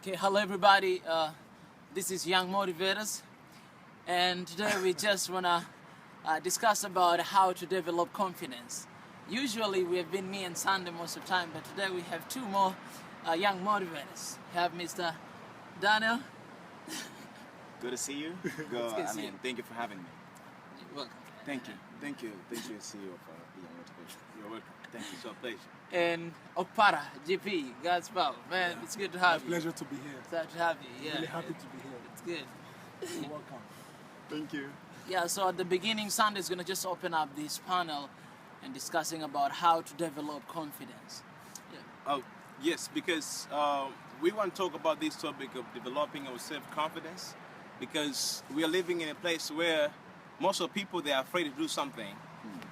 Okay, hello everybody. This is Young Motivators, and today we just wanna discuss about how to develop confidence. Usually we have been me and Sandy most of the time, but today we have two more young motivators. We have Mr. Daniel. Good to see you. Thank you for having me. You're welcome. Thank you, CEO for Young Motivation. You're welcome. Thank you. It's our pleasure. And Opara, GP, God's power. Man, it's good to have you. Pleasure to be here. Glad to have you. Yeah, Really happy to be here. it's good. You're welcome. Thank you. Yeah, so at the beginning, Sandy is going to just open up this panel and discussing about how to develop confidence. Oh, yes, because we want to talk about this topic of developing our self-confidence, because we are living in a place where most of the people, they are afraid to do something.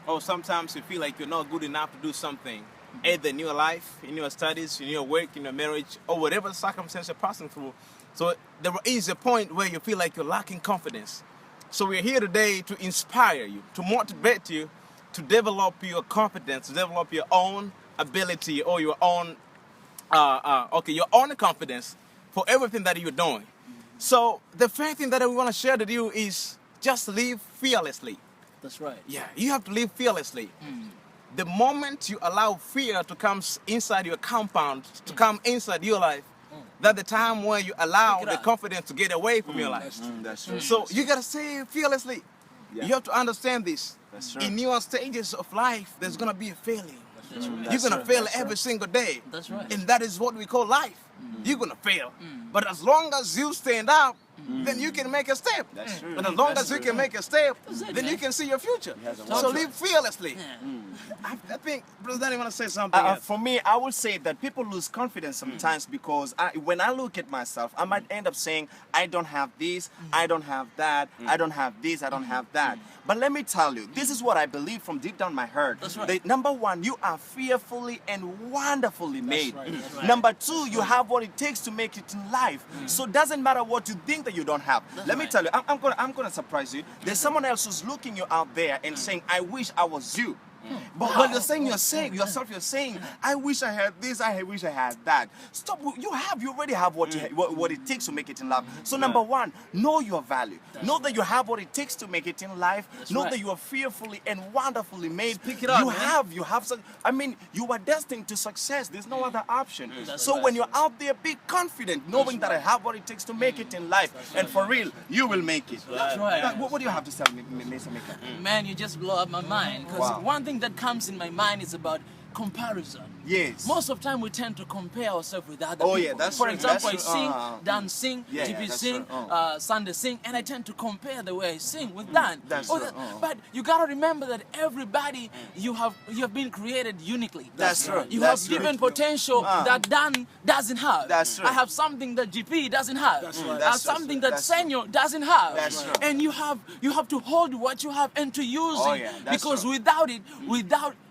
Or sometimes you feel like you're not good enough to do something, either in your life, in your studies, in your work, in your marriage, or whatever circumstance you're passing through. So there is a point where you feel like you're lacking confidence. So we're here today to inspire you, to motivate you, to develop your confidence, to develop your own ability or your own, your own confidence for everything that you're doing. So the first thing that we want to share with you is just live fearlessly. That's right. Yeah, you have to live fearlessly. The moment you allow fear to come inside your compound, to come inside your life, that's the time where you allow the confidence to get away from your life. That's true. So you gotta say fearlessly. Yeah. You have to understand this. That's true. In your stages of life, there's gonna be a failing. You're That's gonna true. fail That's every true. single day. That's right. And that is what we call life. You're gonna fail. But as long as you stand up, then you can make a step. That's true. And as long That's as you true. can make a step, it, then man. you can see your future. has a So lot. live fearlessly. Yeah. I think Brother Danny want to say something. else. For me, I would say that people lose confidence sometimes because when I look at myself, I might end up saying, I don't have this, I don't have that, I don't have this, I don't have that. But let me tell you, this is what I believe from deep down my heart. That's right. That number one, you are fearfully and wonderfully made. right, that's right. Number two, you have what it takes to make it in life. So it doesn't matter what you think that you don't have. Let me right. tell you, I'm gonna surprise you. There's someone else who's looking you out there and saying, I wish I was you. But when you're saying yourself, you're saying, I wish I had this, I wish I had that. Stop. You already have what what it takes to make it in life. So number one, know your value. Know that you have what it takes to make it in life. Know right. that you are fearfully and wonderfully made. Speak it out, you man. have some, I mean, you are destined to success. There's no other option. That's So right. when you're out there, be confident, knowing that I have what it takes to make it in life. And for real, you will make it. That's right. What do you have to tell me, Mr. Mika? Man, you just blow up my mind. Because Wow. one thing that comes in my mind is about comparison. Yes. Most of the time we tend to compare ourselves with other Oh, people. yeah, that's For true, example, that's I true. sing, Dan Uh-huh. sing, Yeah, GP that's sing, true. Sunday sing, and I tend to compare the way I sing with Dan. That's Or true. But you gotta remember that everybody you have been created uniquely. That's true. You That's have true. given potential that Dan doesn't have. That's true. I have something that GP doesn't have. That's I right. have That's true. something that That's true. Senor doesn't have. That's true. And you have to hold what you have and to use Oh, it. yeah, that's Because true. without it,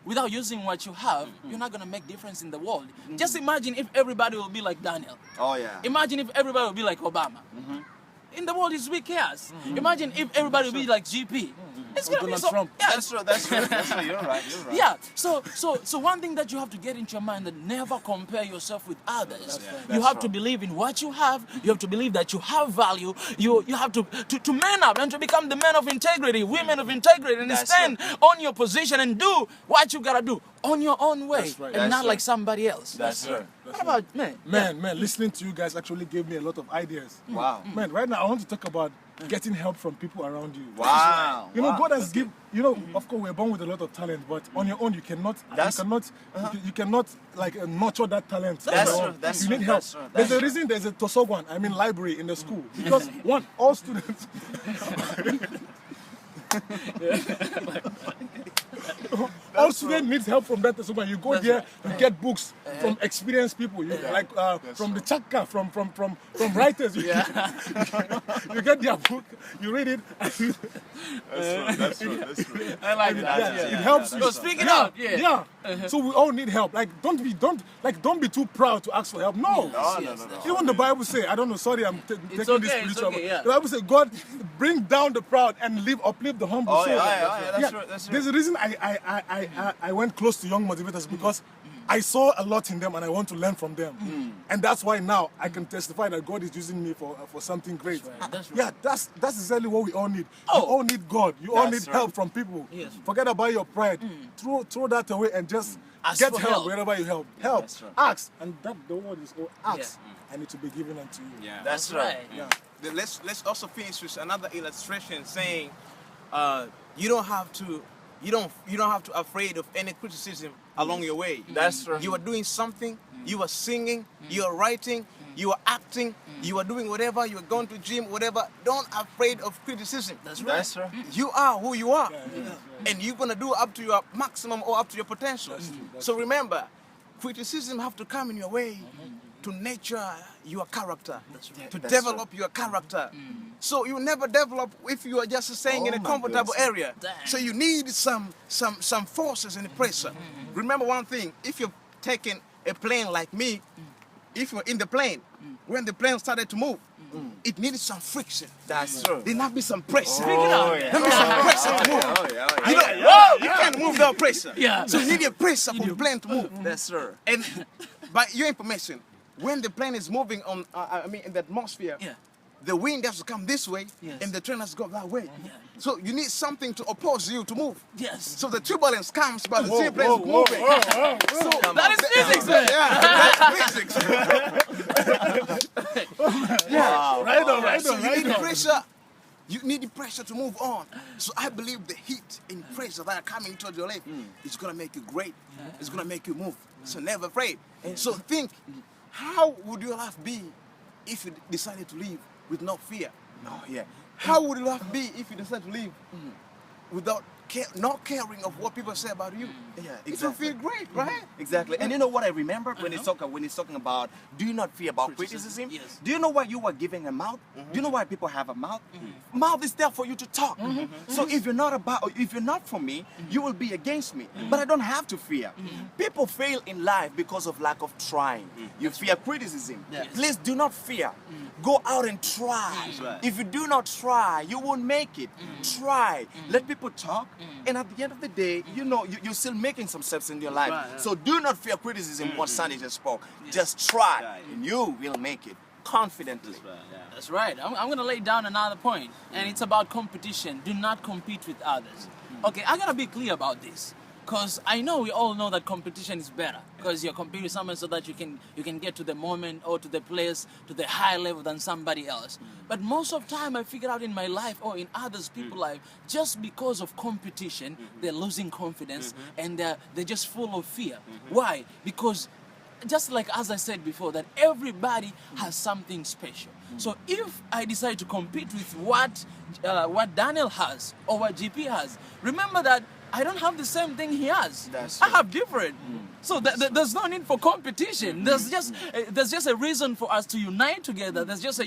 without using what you have, you're not gonna make difference in the world. Just imagine if everybody will be like Daniel. Oh, yeah. Imagine if everybody will be like Obama. In the world, it's weak chaos. Imagine if everybody will be like GP. It's gonna be Donald so. Trump. Yeah, That's true. That's true. That's true. You're right. You're right. yeah. So one thing that you have to get into your mind, that never compare yourself with others. You That's have to right. believe in what you have. You have to believe that you have value. You have to man up and to become the men of integrity, women of integrity, and That's stand on your position and do what you gotta do on your own way, That's right. and That's not right. like somebody else. That's right. What about man? Man, listening to you guys actually gave me a lot of ideas. Wow. Man, right now I want to talk about getting help from people around you. Wow. You know, Wow. God has given, you know, of course we're born with a lot of talent, but on your own you cannot, you cannot like nurture that talent. That's on your true, own. that's you true, need help. that's true, There's that's a reason there's a Tosogwan, library in the school. Because one, all students, all students need help from that Tosogwan. You go there, you get books from experienced people, from the chaka, from writers. You get their book, you read it. That's true. That's true. I like that. Yeah, it helps you. So speak it out. Yeah. So we all need help. Like don't be too proud to ask for help. No. Yes, Even the Bible say, I don't know. Sorry, I'm taking this okay, it's spiritual. okay, yeah. The Bible say, God bring down the proud and uplift the humble. Oh, So, yeah, that's true, that's true. There's a reason I went close to Young Motivators because I saw a lot in them and I want to learn from them. And that's why now I can testify that God is using me for something great. That's right. Yeah, that's exactly what we all need. You all need God. You all need help from people. Yes. Forget about your pride. Throw that away and just Ask get for help help. wherever you help. Help. That's right. Ask. And that the word is called ask. And it will be given unto you. Yeah. That's right. Yeah. Then let's also finish with another illustration saying, you don't have to afraid of any criticism along your way. That's right. You are doing something. You are singing. You are writing. You are acting. You are doing whatever. You are going to gym. Whatever. Don't afraid of criticism. That's right. That's right. You are who you are, and you're gonna do up to your maximum or up to your potential. So remember, criticism have to come in your way to nurture your character, to That's develop your character. So you never develop if you are just staying in a my comfortable goodness. area. Damn. So you need some forces and pressure. Remember one thing: if you're taking a plane like me, if you're in the plane, when the plane started to move, it needed some friction. That's true. There must be some pressure. Speak it up. There must be some pressure to move. Oh, yeah, oh, yeah. You know, you can't move without pressure. Yeah. So you need a pressure for the plane to move. That's true. And by your information, when the plane is moving on, in the atmosphere, Yeah. the wind has to come this way, Yes. and the train has to go that way. So you need something to oppose you to move. Yes. So the turbulence comes, but the seaplane is moving. So That is physics, man. Yeah, that's physics. Wow. Right on, right So on, you right need on. pressure. You need the pressure to move on. So I believe the heat and pressure that are coming towards your life is gonna make you great. It's gonna make you move. So never afraid. So think, how would your life be if you decided to live with no fear? Oh, yeah. How would your life be if you decided to live without not caring of what people say about you? Yeah, It will exactly. feel great, right? Exactly. And you know what I remember when he's talking about do you not fear about criticism? Yes. Do you know why you were giving a mouth? Do you know why people have a mouth? Mouth is there for you to talk. So if you're not for me, you will be against me. But I don't have to fear. People fail in life because of lack of trying. You fear criticism. Yes. Please do not fear. Go out and try. right. If you do not try, you won't make it. Try. Let people talk. And at the end of the day, you know, you're still making some steps in your life. Right, yeah. So do not fear criticism, what Sandy just spoke. Just try, Right. and you will make it confidently. That's right. I'm going to lay down another point, and it's about competition. Do not compete with others. Okay, I got to be clear about this, because I know we all know that competition is better, because you're competing with someone so that you can get to the moment or to the place, to the high level than somebody else. But most of the time I figure out in my life or in others people's life, just because of competition, they're losing confidence and they're just full of fear. Why? Because just like as I said before, that everybody has something special. So if I decide to compete with what Daniel has or what GP has, remember that I don't have the same thing he has. That's I true. have different. So there's no need for competition. There's just a reason for us to unite together. There's just a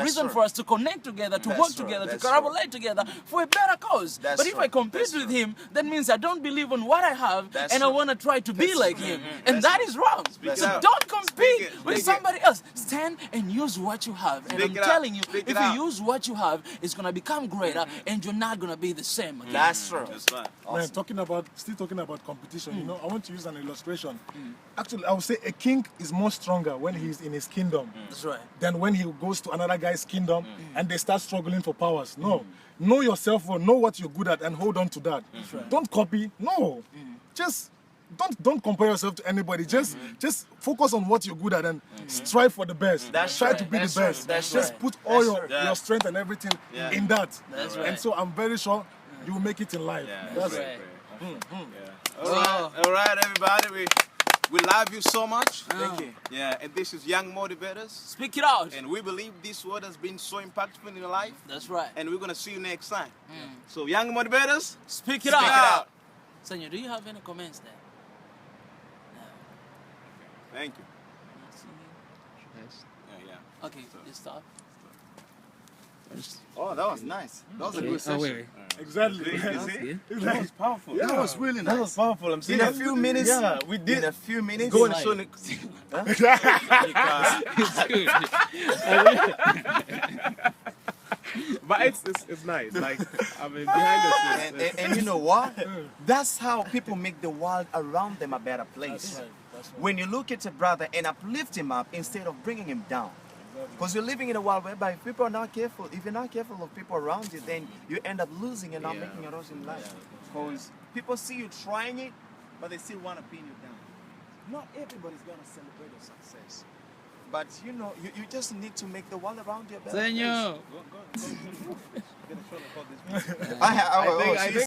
reason true. for us to connect together, to That's work true. together, to That's collaborate together for a better cause. That's But if true. I compete That's with true. him, that means I don't believe in what I have That's and I true. want to try to be That's like true. him. And that is wrong. it So out. don't compete Speak it. with Speak it. somebody else. Stand and use what you have. And Speak I'm it out. telling you, Speak if it out. you use what you have, it's going to become greater and you're not going to be the same again. That's true. That's right. Man, still talking about competition, you know, I want to use an illustration. Actually, I would say a king is more stronger when he's in his kingdom That's right. than when he goes to another guy's kingdom and they start struggling for powers. No. Know yourself, or know what you're good at and hold on to that. right. Don't copy. No. Just don't compare yourself to anybody. Just focus on what you're good at and strive for the best. That's Try right. to be That's the right. best. That's Just right. put all That's right. your strength and everything Yeah. in that. That's And right. so I'm very sure you will make it in life. Yeah, That's right. All right, everybody. We love you so much. Thank you. Yeah, and this is Young Motivators. Speak it out. And we believe this word has been so impactful in your life. That's right. And we're going to see you next time. So, Young Motivators, Speak it speak out. it out. Senor, do you have any comments there? Thank you. No. Yeah. Okay, just stop. Oh, that was nice. That was a good session. wait. Exactly. You see? That was powerful. That was really nice. That was powerful. I'm In saying a few minutes, Yeah, we did. In a few minutes, Go and show But it's nice. Like, I mean, behind the scenes. and you know what? That's how people make the world around them a better place. That's right. when you look at a brother and uplift him up instead of bringing him down. Because you're living in a world whereby if people are not careful, if you're not careful of people around you, then you end up losing and not making a rush in life. Because people see you trying it, but they still want to pin you down. Not everybody's going to celebrate your success. But you know, you just need to make the world around you a better place. Senor. I think